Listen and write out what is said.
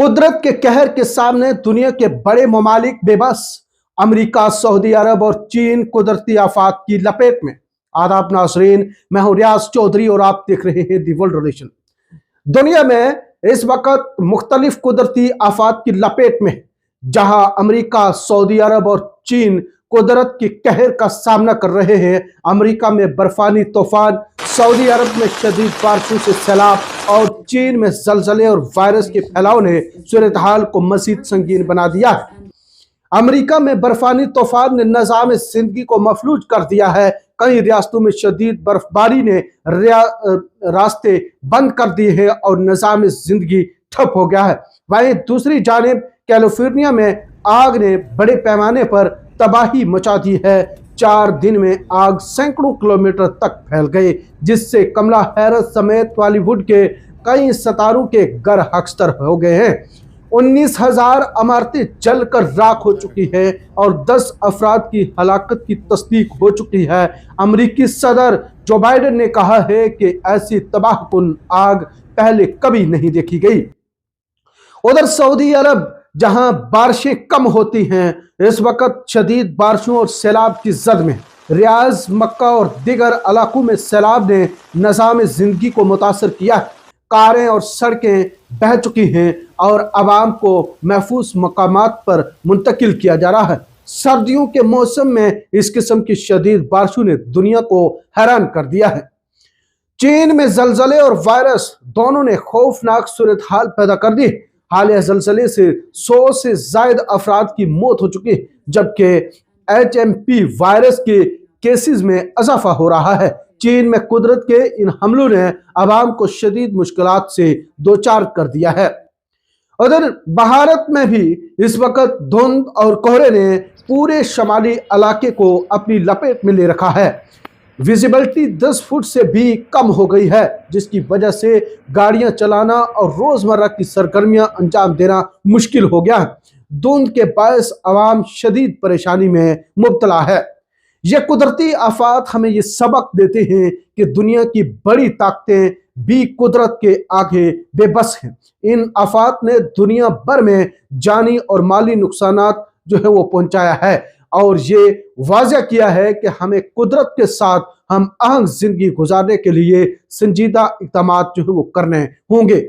कुदरत के कहर के सामने दुनिया के बड़े ममालिक बेबस। अमेरिका, सऊदी अरब और चीन कुदरती आफात की लपेट में। आदाब नाज़रीन, मैं हूं रियाज चौधरी और आप देख रहे हैं दी वर्ल्ड रिलेशन। दुनिया में इस वक्त मुख्तलिफ कुदरती आफात की लपेट में, जहां अमेरिका, सऊदी अरब और चीन कुदरत के कहर का सामना कर रहे हैं। अमेरिका में बर्फानी तूफान, सऊदी अरब में शदीद बारिशों से सैलाब और चीन में जलजले और वायरस के फैलाव ने सूरत हाल को मजीद संगीन बना दिया है। अमेरिका में बर्फानी तूफान ने निज़ाम जिंदगी को मफलूज कर दिया है। कई रियासतों में शदीद बर्फबारी ने रास्ते बंद कर दिए हैं और निज़ाम जिंदगी ठप हो गया है। वहीं दूसरी जानिब कैलिफोर्निया में आग ने बड़े पैमाने पर तबाही मचा दी है। 4 दिन में आग सैकड़ों किलोमीटर तक फैल गई, जिससे कमला हैरिस समेत बॉलीवुड के कई सितारों के घर हकस्तर हो गए हैं। 19,000 इमारतें जलकर राख हो चुकी है और 10 अफराद की हलाकत की तस्दीक हो चुकी है। अमेरिकी सदर जो बाइडेन ने कहा है कि ऐसी तबाहकुन आग पहले कभी नहीं देखी गई। उधर सऊदी अरब, जहां बारिशें कम होती हैं, इस वक्त शदीद बारिशों और सैलाब की जद में। रियाज, मक्का और दीगर इलाकों में सैलाब ने निज़ाम जिंदगी को मुतासर किया है। कारें और सड़कें बह चुकी हैं और आवाम को महफूज मकामात पर मुंतकिल किया जा रहा है। सर्दियों के मौसम में इस किस्म की शदीद बारिशों ने दुनिया को हैरान कर दिया है। चीन में जलजले और वायरस दोनों ने खौफनाक सूरत हाल पैदा कर दी। हालिया जलजले से 100 से जायद अफराद की मौत हो चुकी है, जबकि HMP वायरस के केसेस में इजाफा हो रहा है। चीन में कुदरत के इन हमलों ने आवाम को शदीद मुश्किलात से दोचार कर दिया है। उधर भारत में भी इस वक्त धुंध और कोहरे ने पूरे शमाली इलाके को अपनी लपेट में ले रखा है। विजिबिलिटी 10 फुट से भी कम हो गई है, जिसकी वजह से गाड़ियां चलाना और रोजमर्रा की सरगर्मियां अंजाम देना मुश्किल हो गया है। धुंध के बायस आवाम शदीद परेशानी में मुब्तला है। ये कुदरती आफात हमें ये सबक देते हैं कि दुनिया की बड़ी ताकतें भी कुदरत के आगे बेबस हैं। इन आफात ने दुनिया भर में जानी और माली नुकसानात जो है वो पहुंचाया है और ये वाज़ेह किया है कि हमें कुदरत के साथ हम अहम जिंदगी गुजारने के लिए संजीदा इक़दामात जो है वो करने होंगे।